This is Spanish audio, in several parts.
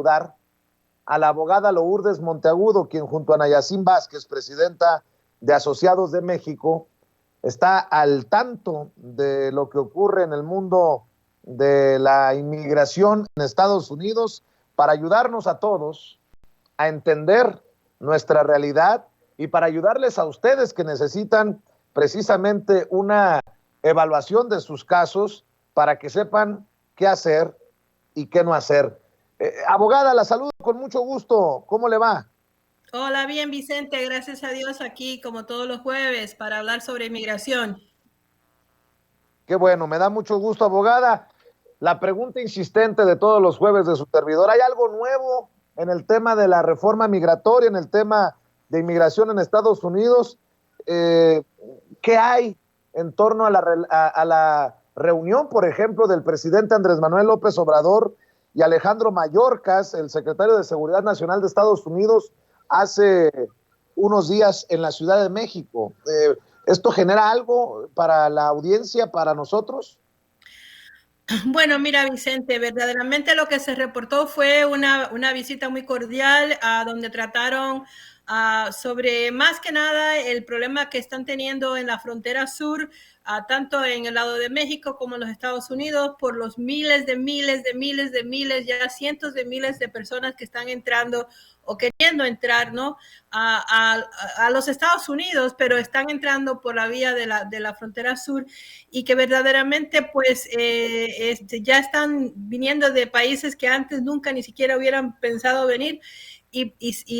saludar a la abogada Lourdes Monteagudo, quien junto a Nayacín Vázquez, presidenta de Asociados de México, está al tanto de lo que ocurre en el mundo de la inmigración en Estados Unidos para ayudarnos a todos a entender nuestra realidad y para ayudarles a ustedes que necesitan precisamente una evaluación de sus casos para que sepan qué hacer y qué no hacer. Abogada, la saludo con mucho gusto. ¿Cómo le va? Hola, bien, Vicente, gracias a Dios aquí como todos los jueves para hablar sobre inmigración. Qué bueno, me da mucho gusto, abogada. La pregunta insistente de todos los jueves de su servidor, ¿hay algo nuevo en el tema de la reforma migratoria, en el tema de inmigración en Estados Unidos? ¿Qué hay en torno a la reunión, por ejemplo, del presidente Andrés Manuel López Obrador y Alejandro Mayorkas, el secretario de Seguridad Nacional de Estados Unidos, hace unos días en la Ciudad de México? ¿Esto genera algo para la audiencia, para nosotros? Bueno, mira, Vicente, verdaderamente lo que se reportó fue una visita muy cordial donde trataron sobre más que nada el problema que están teniendo en la frontera sur, tanto en el lado de México como en los Estados Unidos, por los miles, ya cientos de miles de personas que están entrando o queriendo entrar, ¿no? a los Estados Unidos, pero están entrando por la vía de la frontera sur y que verdaderamente pues ya están viniendo de países que antes nunca ni siquiera hubieran pensado venir. Y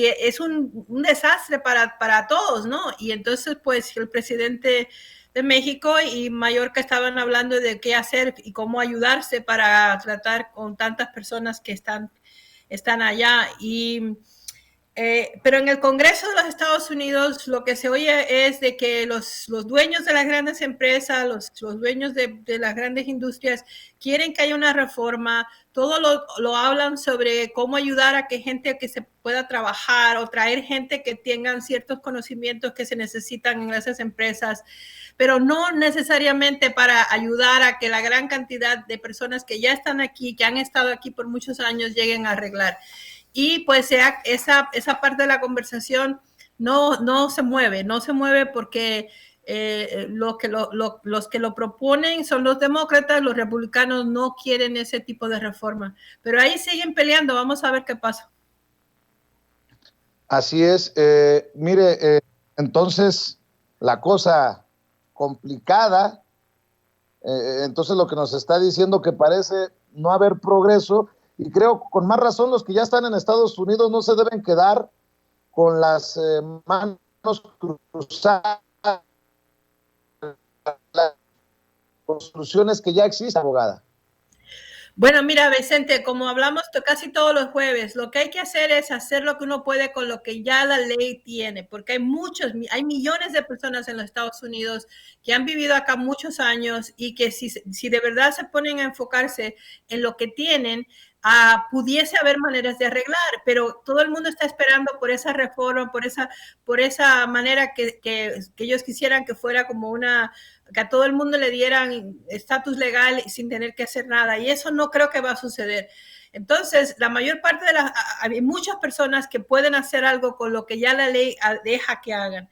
es un desastre para todos, ¿no? Y entonces, pues, el presidente de México y Mallorca estaban hablando de qué hacer y cómo ayudarse para tratar con tantas personas que están allá. Pero en el Congreso de los Estados Unidos lo que se oye es de que los dueños de las grandes empresas, los dueños de las grandes industrias quieren que haya una reforma, todo lo hablan sobre cómo ayudar a que gente que se pueda trabajar o traer gente que tengan ciertos conocimientos que se necesitan en esas empresas, pero no necesariamente para ayudar a que la gran cantidad de personas que ya están aquí, que han estado aquí por muchos años, lleguen a arreglar. Y pues esa parte de la conversación no se mueve porque los que lo proponen son los demócratas, los republicanos no quieren ese tipo de reforma, pero ahí siguen peleando, vamos a ver qué pasa. Así es, mire, entonces la cosa complicada, entonces lo que nos está diciendo que parece no haber progreso, y creo con más razón los que ya están en Estados Unidos no se deben quedar con las manos cruzadas, las construcciones que ya existen, abogada. Bueno, mira, Vicente, como hablamos casi todos los jueves, lo que hay que hacer es hacer lo que uno puede con lo que ya la ley tiene, porque hay millones de personas en los Estados Unidos que han vivido acá muchos años y que si de verdad se ponen a enfocarse en lo que tienen, pudiese haber maneras de arreglar, pero todo el mundo está esperando por esa reforma, por esa manera que ellos quisieran que fuera como que a todo el mundo le dieran estatus legal sin tener que hacer nada, y eso no creo que va a suceder. Entonces, la mayor parte hay muchas personas que pueden hacer algo con lo que ya la ley deja que hagan.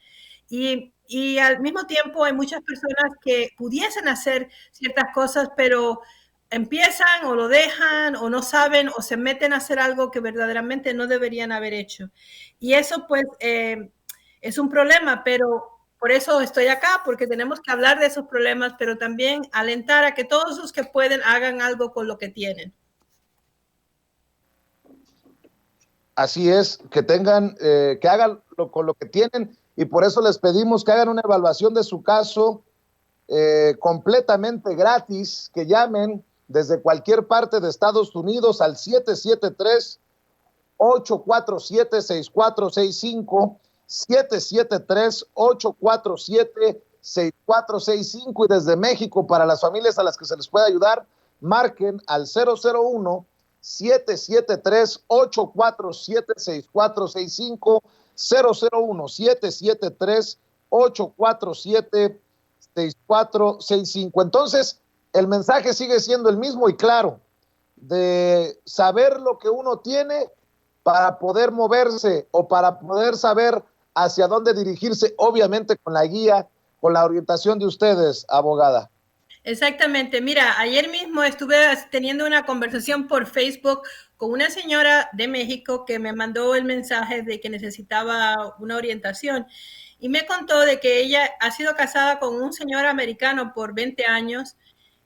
Y al mismo tiempo hay muchas personas que pudiesen hacer ciertas cosas, pero empiezan o lo dejan o no saben o se meten a hacer algo que verdaderamente no deberían haber hecho. Y eso pues es un problema, pero por eso estoy acá, porque tenemos que hablar de esos problemas, pero también alentar a que todos los que pueden hagan algo con lo que tienen. Así es, que que hagan con lo que tienen, y por eso les pedimos que hagan una evaluación de su caso completamente gratis, que llamen desde cualquier parte de Estados Unidos al 773-847-6465, 773-847-6465, y desde México, para las familias a las que se les pueda ayudar, marquen al 001 773-847-6465, 001-773-847-6465. Entonces, el mensaje sigue siendo el mismo y claro: de saber lo que uno tiene para poder moverse o para poder saber hacia dónde dirigirse, obviamente con la guía, con la orientación de ustedes, abogada. Exactamente. Mira, ayer mismo estuve teniendo una conversación por Facebook con una señora de México que me mandó el mensaje de que necesitaba una orientación y me contó de que ella ha sido casada con un señor americano por 20 años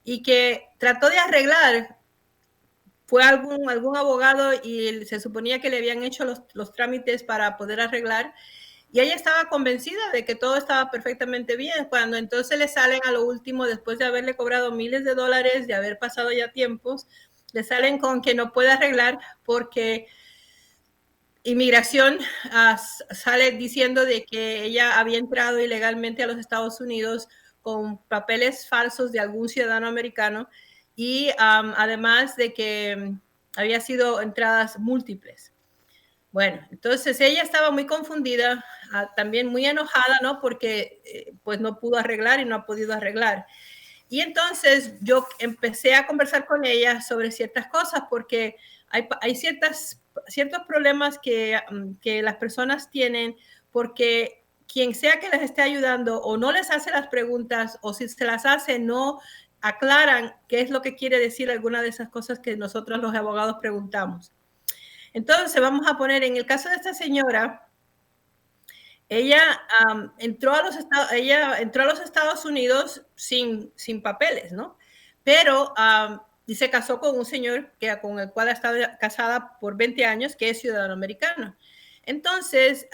y que trató de arreglar. Fue algún abogado y se suponía que le habían hecho los trámites para poder arreglar. Y ella estaba convencida de que todo estaba perfectamente bien, cuando entonces le salen a lo último, después de haberle cobrado miles de dólares, de haber pasado ya tiempos, le salen con que no puede arreglar porque inmigración sale diciendo de que ella había entrado ilegalmente a los Estados Unidos con papeles falsos de algún ciudadano americano y además de que había sido entradas múltiples. Bueno, entonces ella estaba muy confundida, también muy enojada, ¿no? Porque pues no pudo arreglar y no ha podido arreglar. Y entonces yo empecé a conversar con ella sobre ciertas cosas porque hay ciertos problemas que las personas tienen porque quien sea que les esté ayudando o no les hace las preguntas o si se las hace no aclaran qué es lo que quiere decir alguna de esas cosas que nosotros los abogados preguntamos. Entonces, vamos a poner, en el caso de esta señora, ella entró a los Estados Unidos sin papeles, ¿no? Pero y se casó con un señor con el cual ha estado casada por 20 años, que es ciudadano americano. Entonces,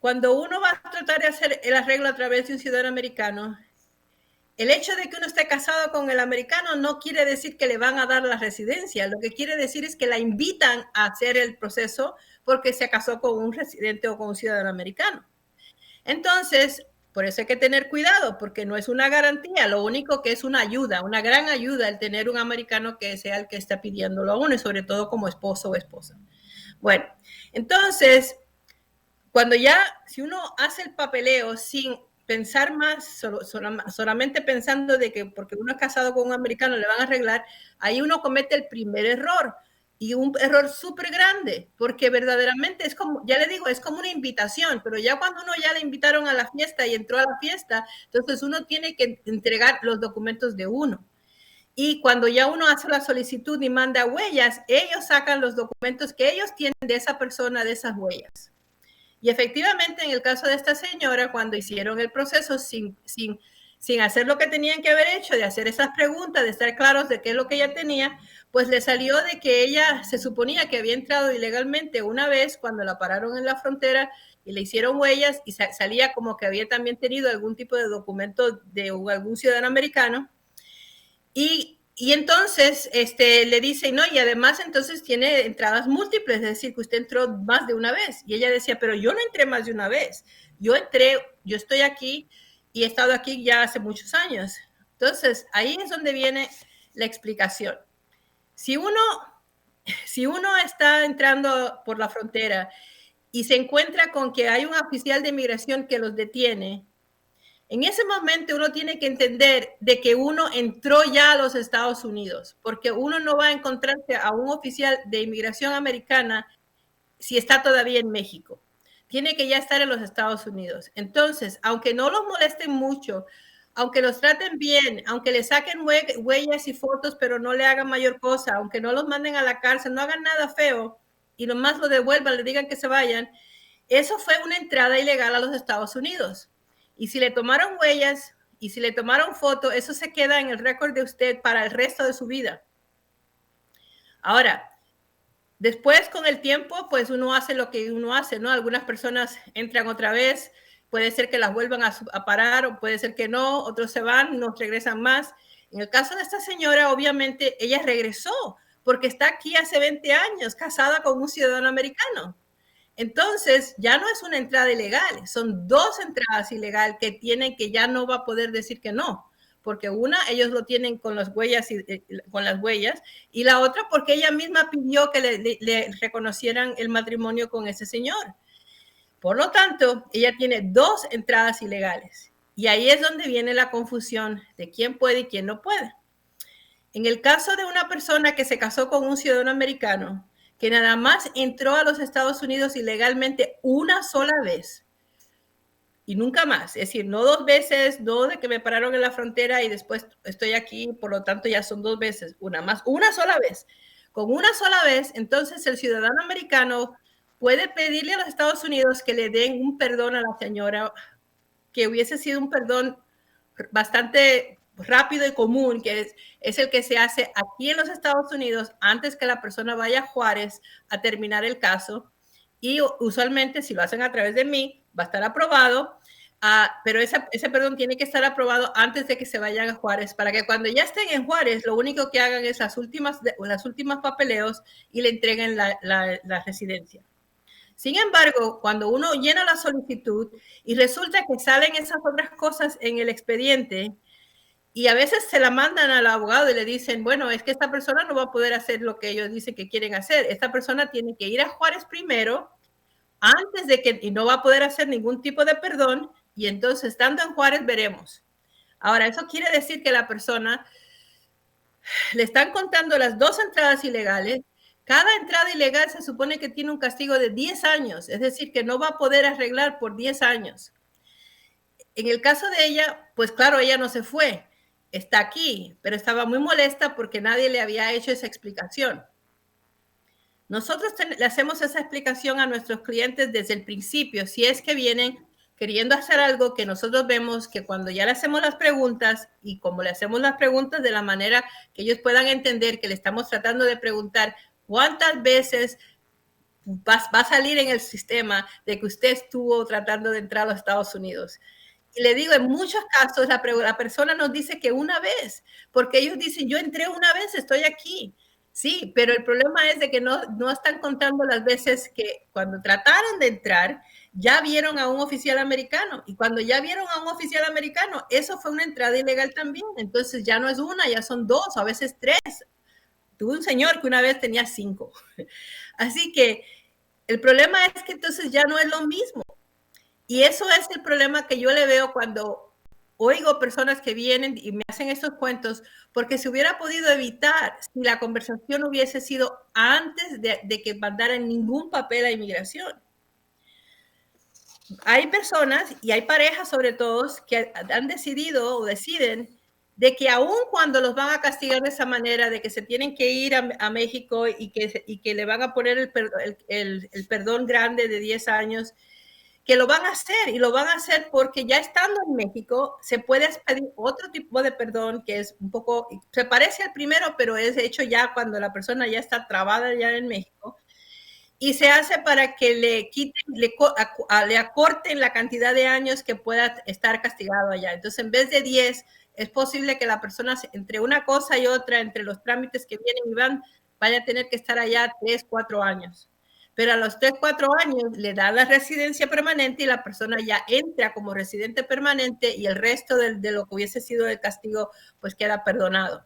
cuando uno va a tratar de hacer el arreglo a través de un ciudadano americano, el hecho de que uno esté casado con el americano no quiere decir que le van a dar la residencia. Lo que quiere decir es que la invitan a hacer el proceso porque se casó con un residente o con un ciudadano americano. Entonces, por eso hay que tener cuidado, porque no es una garantía, lo único que es una ayuda, una gran ayuda el tener un americano que sea el que está pidiéndolo a uno, y sobre todo como esposo o esposa. Bueno, entonces, si uno hace el papeleo sin pensar más, solamente pensando de que porque uno es casado con un americano le van a arreglar, ahí uno comete el primer error y un error súper grande, porque verdaderamente es como, ya le digo, es como una invitación, pero ya cuando uno ya le invitaron a la fiesta y entró a la fiesta, entonces uno tiene que entregar los documentos de uno. Y cuando ya uno hace la solicitud y manda huellas, ellos sacan los documentos que ellos tienen de esa persona, de esas huellas. Y efectivamente, en el caso de esta señora, cuando hicieron el proceso sin hacer lo que tenían que haber hecho, de hacer esas preguntas, de estar claros de qué es lo que ella tenía, pues le salió de que ella se suponía que había entrado ilegalmente una vez cuando la pararon en la frontera y le hicieron huellas y salía como que había también tenido algún tipo de documento de algún ciudadano americano. Y entonces le dice, no, y además entonces tiene entradas múltiples, es decir, que usted entró más de una vez. Y ella decía, pero yo no entré más de una vez. Yo estoy aquí y he estado aquí ya hace muchos años. Entonces, ahí es donde viene la explicación. Si uno está entrando por la frontera y se encuentra con que hay un oficial de inmigración que los detiene, en ese momento uno tiene que entender de que uno entró ya a los Estados Unidos, porque uno no va a encontrarse a un oficial de inmigración americana si está todavía en México. Tiene que ya estar en los Estados Unidos. Entonces, aunque no los molesten mucho, aunque los traten bien, aunque le saquen huellas y fotos, pero no le hagan mayor cosa, aunque no los manden a la cárcel, no hagan nada feo y nomás lo devuelvan, le digan que se vayan, eso fue una entrada ilegal a los Estados Unidos. Y si le tomaron huellas y si le tomaron foto, eso se queda en el récord de usted para el resto de su vida. Ahora, después con el tiempo, pues uno hace lo que uno hace, ¿no? Algunas personas entran otra vez, puede ser que las vuelvan a parar o puede ser que no, otros se van, no regresan más. En el caso de esta señora, obviamente, ella regresó porque está aquí hace 20 años, casada con un ciudadano americano. Entonces, ya no es una entrada ilegal, son dos entradas ilegales que ya no va a poder decir que no, porque una, ellos lo tienen con las huellas, y la otra porque ella misma pidió que le reconocieran el matrimonio con ese señor. Por lo tanto, ella tiene dos entradas ilegales. Y ahí es donde viene la confusión de quién puede y quién no puede. En el caso de una persona que se casó con un ciudadano americano, que nada más entró a los Estados Unidos ilegalmente una sola vez y nunca más, es decir, no 2 veces, no de que me pararon en la frontera y después estoy aquí, por lo tanto ya son 2 veces, una sola vez. Con una sola vez, entonces el ciudadano americano puede pedirle a los Estados Unidos que le den un perdón a la señora, que hubiese sido un perdón bastante rápido y común, que es el que se hace aquí en los Estados Unidos antes que la persona vaya a Juárez a terminar el caso. Y usualmente, si lo hacen a través de mí, va a estar aprobado, pero ese perdón tiene que estar aprobado antes de que se vayan a Juárez, para que cuando ya estén en Juárez, lo único que hagan es las últimas papeleos y le entreguen la residencia. Sin embargo, cuando uno llena la solicitud y resulta que salen esas otras cosas en el expediente, y a veces se la mandan al abogado y le dicen, bueno, es que esta persona no va a poder hacer lo que ellos dicen que quieren hacer. Esta persona tiene que ir a Juárez primero, antes de que, y no va a poder hacer ningún tipo de perdón, y entonces, estando en Juárez, veremos. Ahora, eso quiere decir que la persona le están contando las 2 entradas ilegales. Cada entrada ilegal se supone que tiene un castigo de 10 años, es decir, que no va a poder arreglar por 10 años. En el caso de ella, pues claro, ella no se fue, está aquí, pero estaba muy molesta porque nadie le había hecho esa explicación. Nosotros le hacemos esa explicación a nuestros clientes desde el principio, si es que vienen queriendo hacer algo que nosotros vemos que cuando ya le hacemos las preguntas, y como le hacemos las preguntas de la manera que ellos puedan entender que le estamos tratando de preguntar cuántas veces va a salir en el sistema de que usted estuvo tratando de entrar a los Estados Unidos. Y le digo, en muchos casos la persona nos dice que una vez, porque ellos dicen, yo entré una vez, estoy aquí. Sí, pero el problema es de que no están contando las veces que cuando trataron de entrar, ya vieron a un oficial americano. Y cuando ya vieron a un oficial americano, eso fue una entrada ilegal también. Entonces ya no es una, ya son 2, a veces 3. Tuve un señor que una vez tenía 5. Así que el problema es que entonces ya no es lo mismo. Y eso es el problema que yo le veo cuando oigo personas que vienen y me hacen estos cuentos, porque se hubiera podido evitar si la conversación hubiese sido antes de que mandaran ningún papel a inmigración. Hay personas y hay parejas sobre todo que han decidido o deciden de que aun cuando los van a castigar de esa manera, de que se tienen que ir a México y que le van a poner el perdón grande de 10 años, que lo van a hacer y lo van a hacer porque ya estando en México se puede pedir otro tipo de perdón que es un poco, se parece al primero, pero es hecho ya cuando la persona ya está trabada ya en México y se hace para que le quiten, le acorten la cantidad de años que pueda estar castigado allá. Entonces, en vez de 10, es posible que la persona entre una cosa y otra, entre los trámites que vienen y van, vaya a tener que estar allá 3, 4 años. Pero a los 3, 4 años le da la residencia permanente y la persona ya entra como residente permanente y el resto de lo que hubiese sido el castigo pues queda perdonado.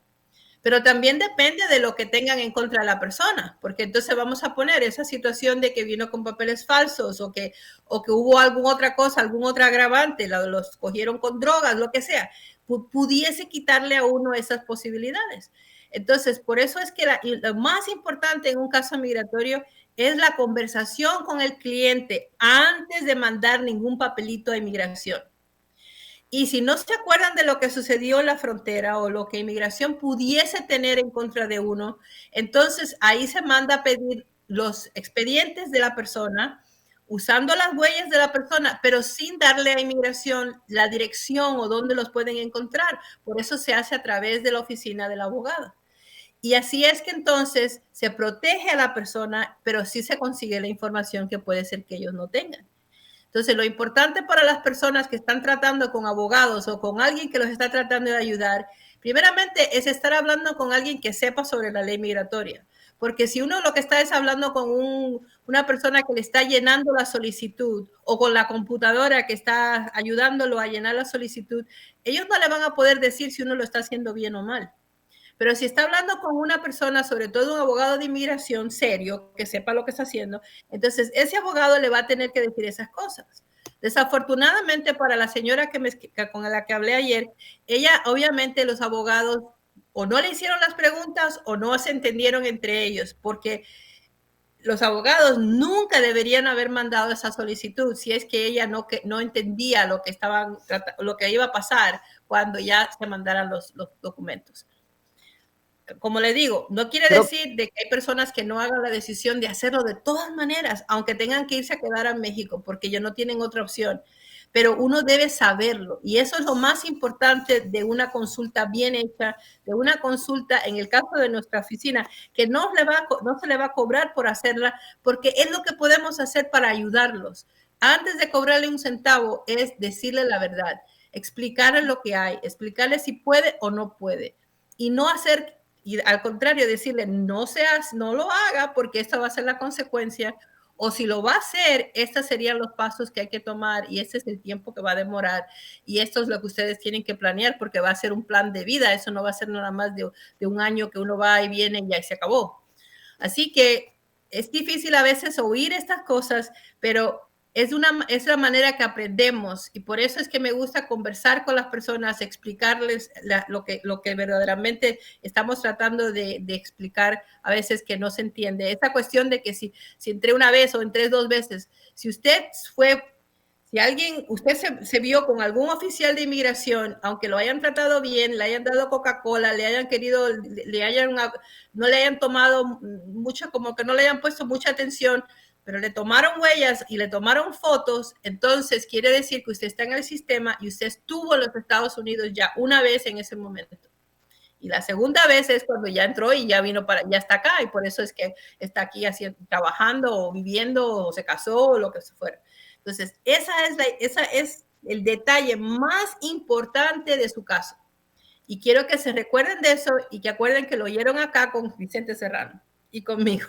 Pero también depende de lo que tengan en contra de la persona, porque entonces vamos a poner esa situación de que vino con papeles falsos o que hubo alguna otra cosa, algún otro agravante, los cogieron con drogas, lo que sea, pudiese quitarle a uno esas posibilidades. Entonces, por eso es que lo más importante en un caso migratorio es la conversación con el cliente antes de mandar ningún papelito a inmigración. Y si no se acuerdan de lo que sucedió en la frontera o lo que inmigración pudiese tener en contra de uno, entonces ahí se manda a pedir los expedientes de la persona, usando las huellas de la persona, pero sin darle a inmigración la dirección o dónde los pueden encontrar. Por eso se hace a través de la oficina del abogado. Y así es que entonces se protege a la persona, pero sí se consigue la información que puede ser que ellos no tengan. Entonces, lo importante para las personas que están tratando con abogados o con alguien que los está tratando de ayudar, primeramente es estar hablando con alguien que sepa sobre la ley migratoria. Porque si uno lo que está es hablando con una persona que le está llenando la solicitud o con la computadora que está ayudándolo a llenar la solicitud, ellos no le van a poder decir si uno lo está haciendo bien o mal. Pero si está hablando con una persona, sobre todo un abogado de inmigración serio, que sepa lo que está haciendo, entonces ese abogado le va a tener que decir esas cosas. Desafortunadamente para la señora con la que hablé ayer, ella obviamente los abogados o no le hicieron las preguntas o no se entendieron entre ellos, porque los abogados nunca deberían haber mandado esa solicitud si es que ella no entendía lo que iba a pasar cuando ya se mandaran los documentos. Como le digo, no quiere decir de que hay personas que no hagan la decisión de hacerlo de todas maneras, aunque tengan que irse a quedar a México, porque ya no tienen otra opción. Pero uno debe saberlo, y eso es lo más importante de una consulta bien hecha, de una consulta, en el caso de nuestra oficina, que no se le va a cobrar por hacerla, porque es lo que podemos hacer para ayudarlos. Antes de cobrarle un centavo, es decirle la verdad, explicarle lo que hay, explicarle si puede o no puede, y no hacer, y al contrario, decirle no lo haga porque esta va a ser la consecuencia, o si lo va a hacer, estos serían los pasos que hay que tomar y este es el tiempo que va a demorar y esto es lo que ustedes tienen que planear porque va a ser un plan de vida, eso no va a ser nada más de un año que uno va y viene y ya se acabó. Así que es difícil a veces oír estas cosas, pero es la manera que aprendemos y por eso es que me gusta conversar con las personas, explicarles lo que verdaderamente estamos tratando de explicar a veces que no se entiende. Esa cuestión de que si entré una vez o entré 2 veces, si usted se vio con algún oficial de inmigración, aunque lo hayan tratado bien, le hayan dado Coca-Cola, no le hayan tomado mucho, como que no le hayan puesto mucha atención, pero le tomaron huellas y le tomaron fotos, entonces quiere decir que usted está en el sistema y usted estuvo en los Estados Unidos ya una vez en ese momento. Y la segunda vez es cuando ya entró y ya ya está acá y por eso es que está aquí trabajando o viviendo o se casó o lo que fuera. Entonces, esa es el detalle más importante de su caso. Y quiero que se recuerden de eso y que acuerden que lo oyeron acá con Vicente Serrano y conmigo.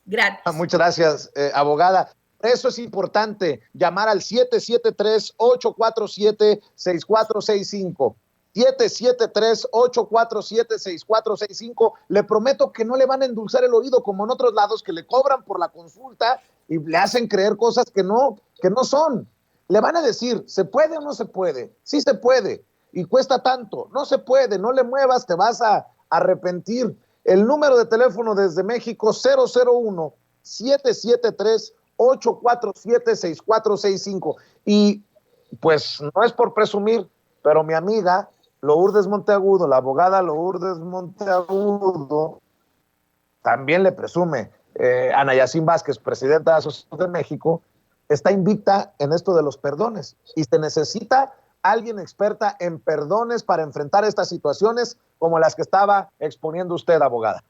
Gracias. Muchas gracias, abogada. Eso es importante, llamar al 773-847-6465. 773-847-6465. Le prometo que no le van a endulzar el oído como en otros lados que le cobran por la consulta y le hacen creer cosas que no son. Le van a decir, ¿se puede o no se puede? Sí se puede y cuesta tanto. No se puede, no le muevas, te vas a arrepentir. El número de teléfono desde México, 001-773-847-6465. Y pues no es por presumir, pero mi amiga Lourdes Monteagudo, la abogada Lourdes Monteagudo, también le presume. Ana Yacine Vázquez, presidenta de Asociación de México, está invicta en esto de los perdones y se necesita alguien experta en perdones para enfrentar estas situaciones como las que estaba exponiendo usted, abogada.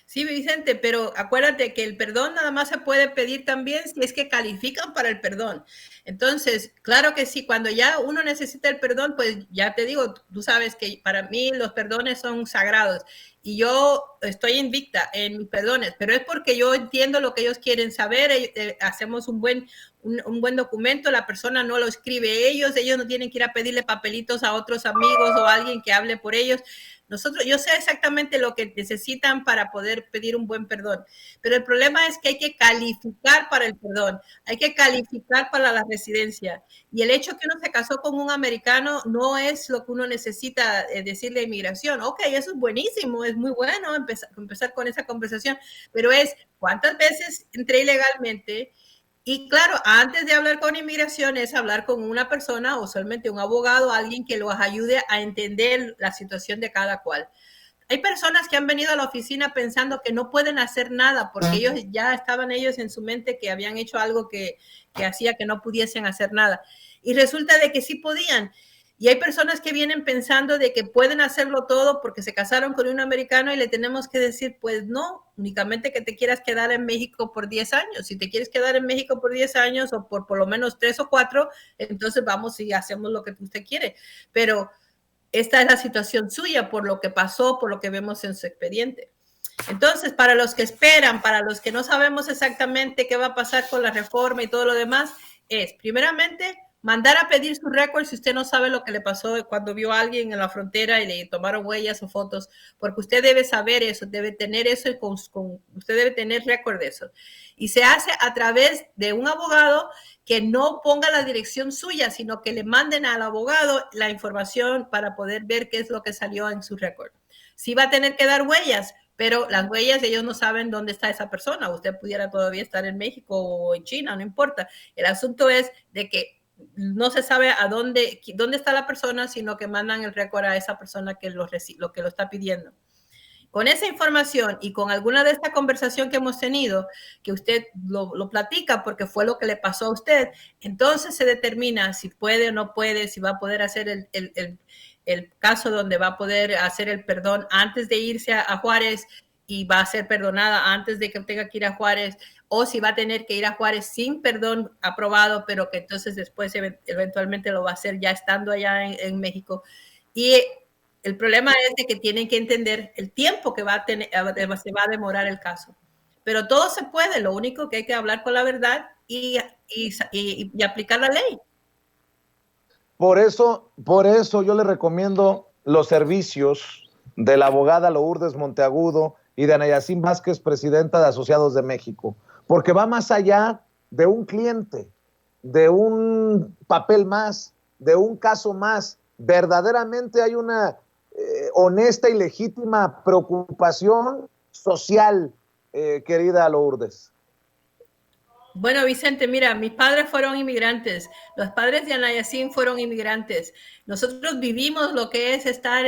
Sí, Vicente, pero acuérdate que el perdón nada más se puede pedir también si es que califican para el perdón. Entonces, claro que sí, cuando ya uno necesita el perdón, pues ya te digo, tú sabes que para mí los perdones son sagrados y yo estoy invicta en mis perdones, pero es porque yo entiendo lo que ellos quieren saber, hacemos un buen documento, la persona no lo escribe ellos no tienen que ir a pedirle papelitos a otros amigos o a alguien que hable por ellos. Yo sé exactamente lo que necesitan para poder pedir un buen perdón, pero el problema es que hay que calificar para el perdón, hay que calificar para la residencia. Y el hecho que uno se casó con un americano no es lo que uno necesita decirle a inmigración. Ok, eso es buenísimo, es muy bueno empezar con esa conversación, pero es cuántas veces entré ilegalmente. Y claro, antes de hablar con inmigración es hablar con una persona o solamente un abogado, alguien que los ayude a entender la situación de cada cual. Hay personas que han venido a la oficina pensando que no pueden hacer nada porque ellos en su mente que habían hecho algo que hacía que no pudiesen hacer nada. Y resulta de que sí podían. Y hay personas que vienen pensando de que pueden hacerlo todo porque se casaron con un americano y le tenemos que decir, pues no, únicamente que te quieras quedar en México por 10 años. Si te quieres quedar en México por 10 años o por lo menos 3 o 4, entonces vamos y hacemos lo que usted quiere. Pero esta es la situación suya por lo que pasó, por lo que vemos en su expediente. Entonces, para los que esperan, para los que no sabemos exactamente qué va a pasar con la reforma y todo lo demás, primeramente, mandar a pedir su récord si usted no sabe lo que le pasó cuando vio a alguien en la frontera y le tomaron huellas o fotos, porque usted debe saber eso, debe tener eso y usted debe tener récord de eso. Y se hace a través de un abogado que no ponga la dirección suya, sino que le manden al abogado la información para poder ver qué es lo que salió en su récord. Sí va a tener que dar huellas, pero las huellas ellos no saben dónde está esa persona. Usted pudiera todavía estar en México o en China, no importa. El asunto es de que no se sabe a dónde está la persona, sino que mandan el récord a esa persona que lo está pidiendo. Con esa información y con alguna de esta conversación que hemos tenido, que usted lo platica porque fue lo que le pasó a usted, entonces se determina si puede o no puede, si va a poder hacer el caso donde va a poder hacer el perdón antes de irse a Juárez y va a ser perdonada antes de que tenga que ir a Juárez, o si va a tener que ir a Juárez sin perdón aprobado, pero que entonces después eventualmente lo va a hacer ya estando allá en México. Y el problema es de que tienen que entender el tiempo que se va a demorar el caso. Pero todo se puede, lo único que hay que hablar con la verdad y aplicar la ley. Por eso yo le recomiendo los servicios de la abogada Lourdes Monteagudo y de Ana Yacine Vázquez, presidenta de Asociados de México, porque va más allá de un cliente, de un papel más, de un caso más. Verdaderamente hay una honesta y legítima preocupación social, querida Lourdes. Bueno, Vicente, mira, mis padres fueron inmigrantes, los padres de Ana Yacine fueron inmigrantes. Nosotros vivimos lo que es estar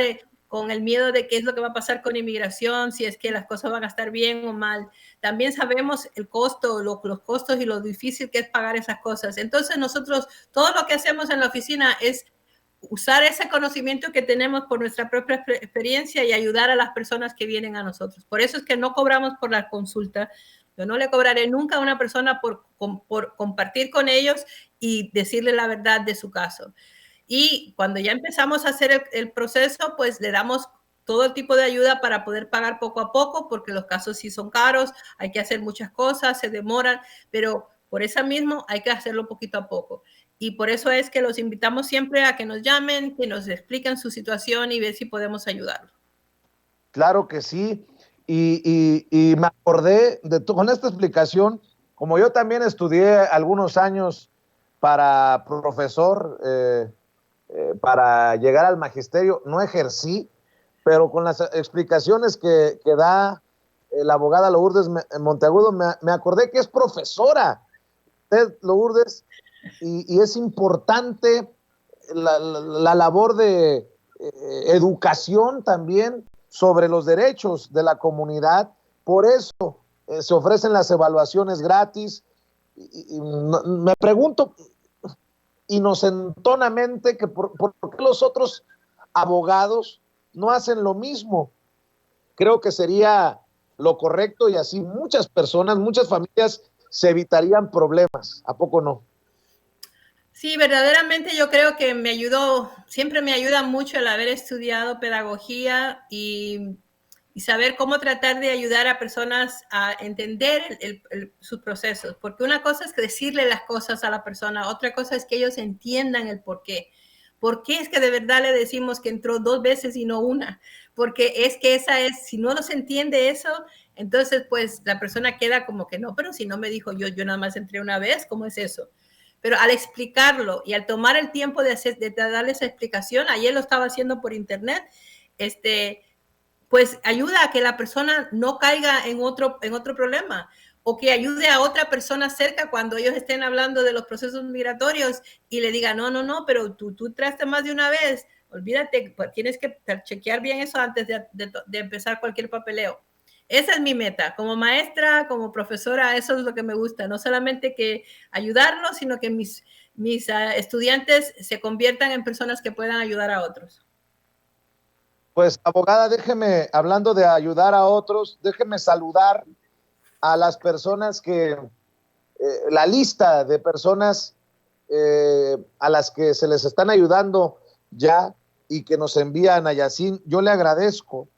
con el miedo de qué es lo que va a pasar con inmigración, si es que las cosas van a estar bien o mal. También sabemos el costo, los costos y lo difícil que es pagar esas cosas. Entonces nosotros, todo lo que hacemos en la oficina es usar ese conocimiento que tenemos por nuestra propia experiencia y ayudar a las personas que vienen a nosotros. Por eso es que no cobramos por la consulta. Yo no le cobraré nunca a una persona por compartir con ellos y decirle la verdad de su caso. Y cuando ya empezamos a hacer el proceso, pues le damos todo el tipo de ayuda para poder pagar poco a poco, porque los casos sí son caros, hay que hacer muchas cosas, se demoran, pero por eso mismo hay que hacerlo poquito a poco. Y por eso es que los invitamos siempre a que nos llamen, que nos expliquen su situación y ver si podemos ayudarlos. Claro que sí. Y me acordé con esta explicación, como yo también estudié algunos años para profesor, para llegar al magisterio, no ejercí, pero con las explicaciones que da la abogada Lourdes Monteagudo, me acordé que es profesora, usted, Lourdes, y es importante la labor de educación también sobre los derechos de la comunidad. Por eso se ofrecen las evaluaciones gratis. Me pregunto inocentonamente que por qué los otros abogados no hacen lo mismo. Creo que sería lo correcto y así muchas personas, muchas familias se evitarían problemas. ¿A poco no? Sí, verdaderamente yo creo que siempre me ayuda mucho el haber estudiado pedagogía y saber cómo tratar de ayudar a personas a entender sus procesos. Porque una cosa es decirle las cosas a la persona, otra cosa es que ellos entiendan el por qué. ¿Por qué es que de verdad le decimos que entró 2 veces y no una? Porque es que si no se entiende eso, entonces pues la persona queda como que no, pero si no me dijo yo nada más entré una vez, ¿cómo es eso? Pero al explicarlo y al tomar el tiempo de darle esa explicación, ayer lo estaba haciendo por internet, pues ayuda a que la persona no caiga en otro problema o que ayude a otra persona cerca cuando ellos estén hablando de los procesos migratorios y le diga, no, pero tú entraste más de una vez, olvídate, pues tienes que chequear bien eso antes de empezar cualquier papeleo. Esa es mi meta, como maestra, como profesora, eso es lo que me gusta, no solamente que ayudarlos, sino que mis estudiantes se conviertan en personas que puedan ayudar a otros. Pues, abogada, déjeme, hablando de ayudar a otros, déjeme saludar a las personas la lista de personas a las que se les están ayudando ya y que nos envían a Yacine. Yo le agradezco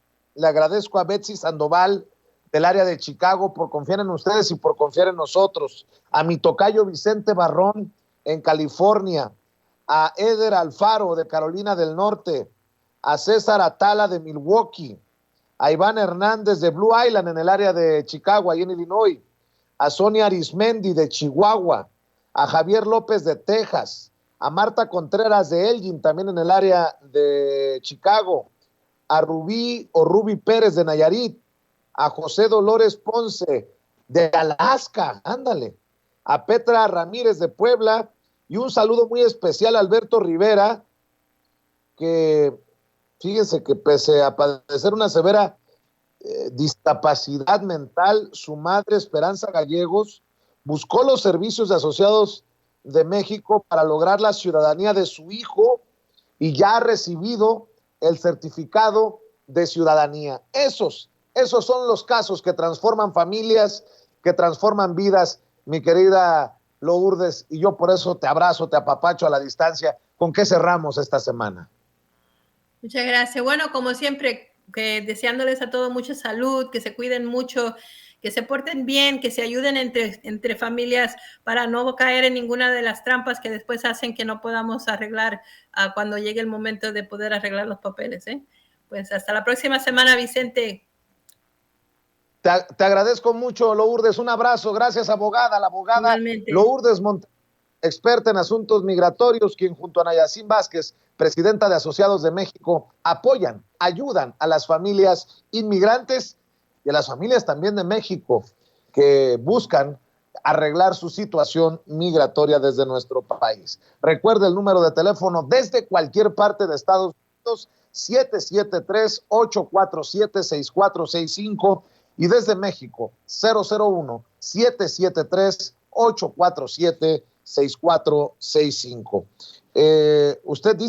a Betsy Sandoval del área de Chicago por confiar en ustedes y por confiar en nosotros, a mi tocayo Vicente Barrón en California, a Eder Alfaro de Carolina del Norte, a César Atala de Milwaukee, a Iván Hernández de Blue Island en el área de Chicago, ahí en Illinois, a Sonia Arismendi de Chihuahua, a Javier López de Texas, a Marta Contreras de Elgin, también en el área de Chicago, a Rubí Pérez de Nayarit, a José Dolores Ponce de Alaska, ándale, a Petra Ramírez de Puebla, y un saludo muy especial a Alberto Rivera, que fíjense que pese a padecer una severa discapacidad mental, su madre Esperanza Gallegos buscó los servicios de Asociados de México para lograr la ciudadanía de su hijo y ya ha recibido el certificado de ciudadanía. Esos son los casos que transforman familias, que transforman vidas, mi querida Lourdes, y yo por eso te abrazo, te apapacho a la distancia. ¿Con qué cerramos esta semana? Muchas gracias. Bueno, como siempre, deseándoles a todos mucha salud, que se cuiden mucho, que se porten bien, que se ayuden entre familias para no caer en ninguna de las trampas que después hacen que no podamos arreglar cuando llegue el momento de poder arreglar los papeles. Pues hasta la próxima semana, Vicente. Te agradezco mucho, Lourdes. Un abrazo. Gracias, abogada. La abogada Igualmente. Lourdes Montenegro, experta en asuntos migratorios, quien junto a Nayacín Vázquez, presidenta de Asociados de México, ayudan a las familias inmigrantes y a las familias también de México que buscan arreglar su situación migratoria desde nuestro país. Recuerde el número de teléfono desde cualquier parte de Estados Unidos, 773-847-6465, y desde México, 001-773-847-6465. Usted dice